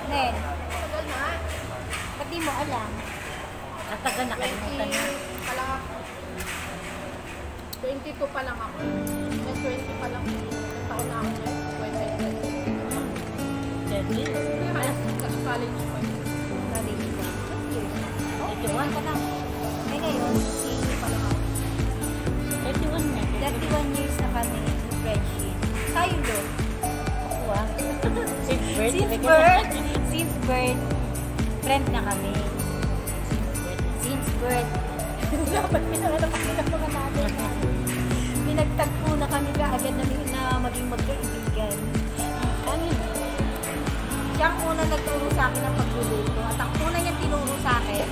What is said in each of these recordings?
Nen. Tagal na. Ba't di mo alam? Natagal na kayo. Pala ako. 22 pa lang ako. May 20 pa lang. Taon na ako na. 20. College pa yun. College pa. 31 ka lang. Eh ngayon, sino pa lang ako? 31 na. 31 years na kami friendship. Tayo doon. Ako ah. Since birth, friend na kami. Since birth. Dapat pinanganak mga natin. Pinagtagpo na kami kaagad na maging magkaibigan. Kami. Siya ang una nagturo sa akin ng pagluluto. At ang una niyang tinuro sa akin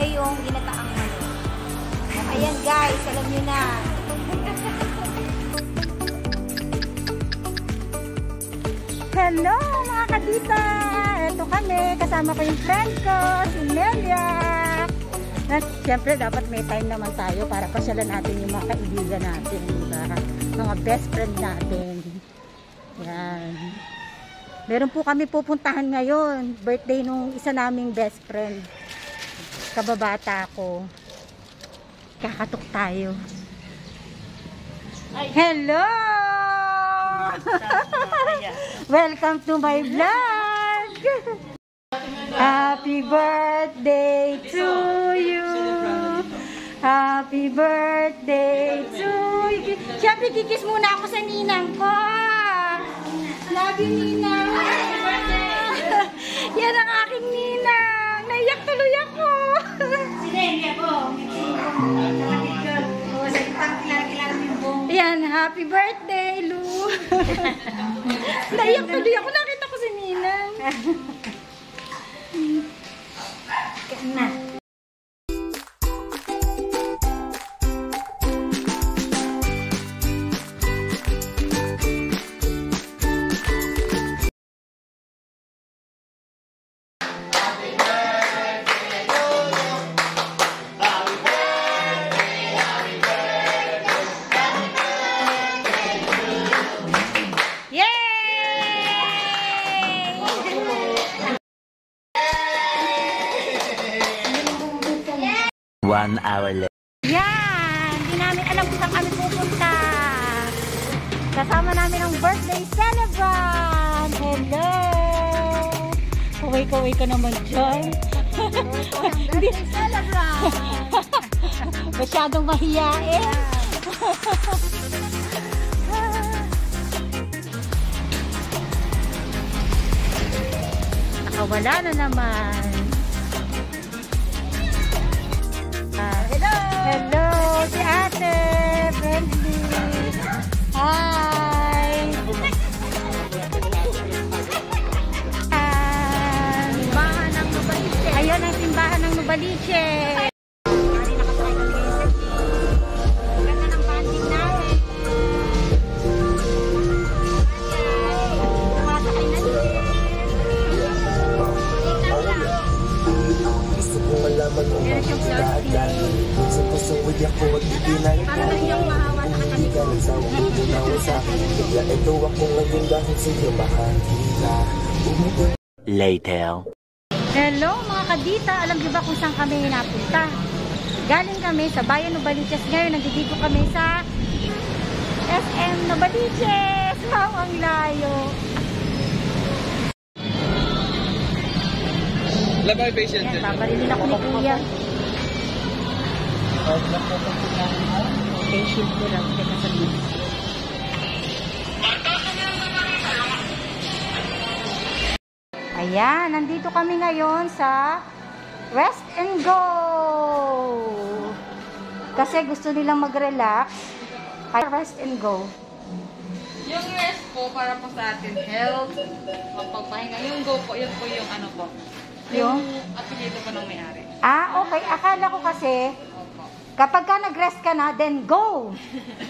ay yung ginataang manok. Ayan guys, alam niyo na. Hello mga kadita! Ito kami, kasama ko yung friend ko, si Nelia. At syempre dapat may time naman tayo para pasyalan natin yung mga kaibigan natin, diba? Mga best friend natin. Yan. Meron po kami pupuntahan ngayon. Birthday nung isa naming best friend. Kababata ko. Kakatok tayo. Hello! Welcome to my vlog! Happy birthday to you! Happy birthday to you! Siyempre, kikis muna ako sa ninang ko! Love you, ninang! Happy birthday! Yan ang aking ninang! Naiyak tuloy ako! Sinenya po! Ayan, happy birthday, Lu! Naiyak tuloy ako, nakita ko si ninang. Na. One hour later. Yan! Hindi namin alam kung saan kami pupunta. Kasama namin ang birthday celebrant. Hello! Kaway-kaway ka naman dyan. Birthday celebrant. Masyadong mahiyain. Nakawala na naman. Hello, si ate, friendly. Hi. Simbahan ng Nubaliche. Ayun ang simbahan ng Nubaliche. Mari nakasakay kami ngayon sa jeep. Ganda ng banding namin. Nakasakay na jeep. Gusto ko malaman kung makikidaan. Sa puso ko ako at ibinay ko. Hindi ka nagsawa mo ginawa sa akin. Bigla ito ako ngayon dahil sa iyo bahagila. Later. Hello mga kadita, alam niyo ba kung saan kami napunta? Galing kami sa Bayan Novaliches. Ngayon nandito kami sa SM Novaliches. Wow, ang layo. Labay patient din. Paparilin ako ni Kuya. Patient ko lang. Teka sa dito. Ayan, nandito kami ngayon sa Rest and Go. Kasi gusto nilang mag-relax. Kaya Rest and Go. Yung rest po para po sa atin health, magpapahinga. Yung go po, yun po yung ano po. Yung apelido po ng may-ari. Ah, okay. Akala ko kasi, kapag ka nag-rest ka na, then go!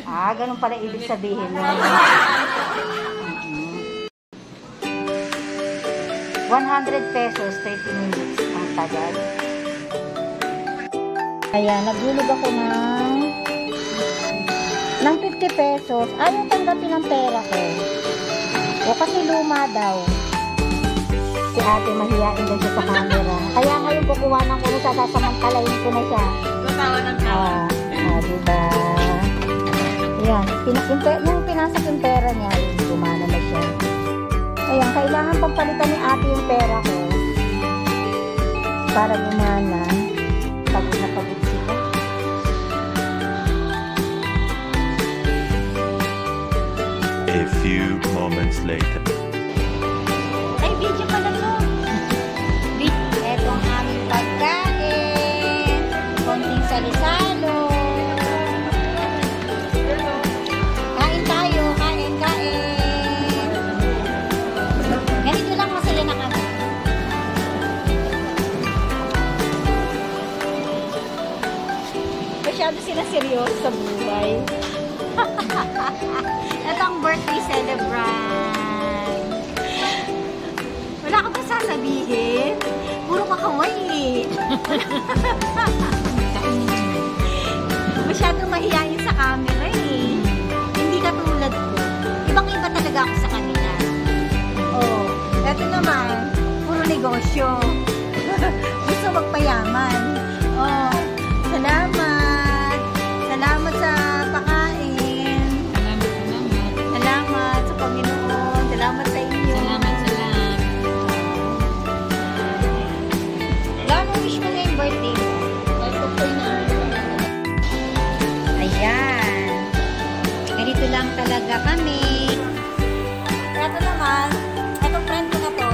Ah, ganun pala ibig sabihin mo. 100 pesos, 30 minutes. Ang tagal. Ayan, naglulog ako ng 50 pesos. Ayaw tanggapin ang pera ko. O kasi luma daw. Si ate mahihain din siya sa camera. Kaya ngayon kukuhanan ko na siya, sasamantalayin ko na siya. Tatawa ng tawa. Diba? Ayan, yung pinasak yung pera niya, yun, gumana na siya. Ayan, kailangan pampalitan ni ate yung pera ko. Para gumana. Pagod na pagod sila. A few moments later. Ay, video pala to. Ito ang aming pagkain. Konting salisalo. Kain tayo, kain. Ganito lang masaya na kami. Masyado sila seryoso sa buhay. Ito ang birthday celebrant. Wala ka ba sasabihin? Puro makaway eh. Masyadong mahihain sa camera eh. Hindi katulad ko. Ibang-iba talaga ako sa kanila. Oh, eto naman, puro negosyo. Gusto magpayaman. Oh, salamat. Salamat sa pakain. Salamat sa Panginoon. Salamat sa inyo. Salamat. Gano'n wish mo na yung birthday mo? Ayan. Ganito lang talaga kami. Ito naman, itong friend ko na to,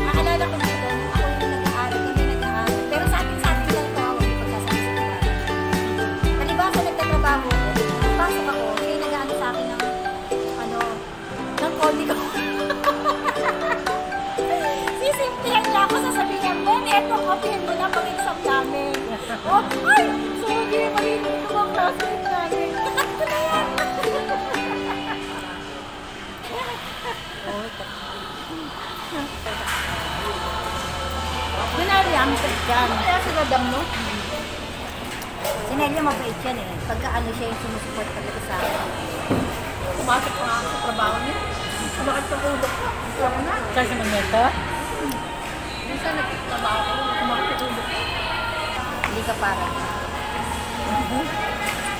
nakalala ko dito, ako yung nag-aaral, kami nag-aaral. Pero sa atin lang to, ako yung pagkasama sa iba. Palibasa nagtatrabaho ko, pasok ako, kaya nag-aano sa akin ng, ng kodi ko. Sisimplihan niya ako, sasabihin niya, Ben, eto, copyhin mo na pag-exam namin. Oh, ay, sorry, malinig ko ang classmate namin. Kakat ko na yan. Kunwari, ang trip yan. Kaya si Madam, no? Si Nelia mabait yan eh. Pagka ano siya yung sumusupport talaga sa akin. Pumasok pa nga sa trabaho niya. Kumakit sa ulo ko. Saan sa Magneto? Minsan nagtatrabaho ko. Kumakit sa ulo ko. Hindi ka para.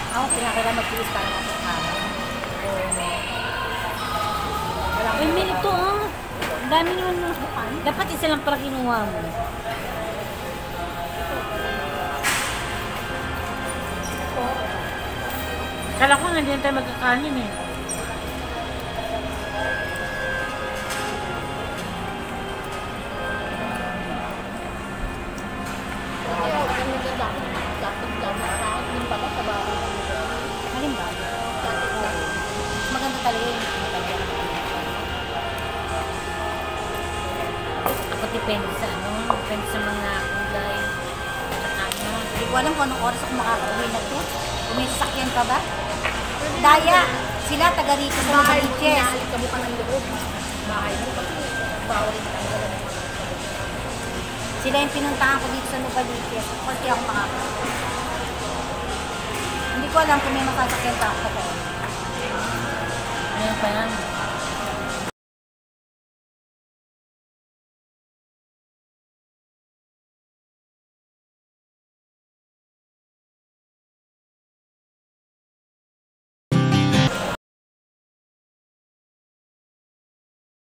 Ako, pinakira mag-tiis para sa para. Uy, minito ah. Ang dami naman ng bukan. Dapat isa lang para kinuha mo. Kala ko nga din tayo magkakanin eh. Halin ba? Maganda talaga yun. Ako depende sa depende sa mga kulay. Saka ano. Hindi ko alam kung anong oras ako makakauwi na to. Kung may sasakyan pa ba? Daya, sila taga rito sa Novaliches. Ka mo pa ng loob. Bahay mo kasi. Bawal rin talaga ng mga. Sila yung pinuntahan ko dito sa Novaliches. Kasi ako makakauwi. Hindi ko alam kung may masasakyan pa ako. Ngayon pa yan.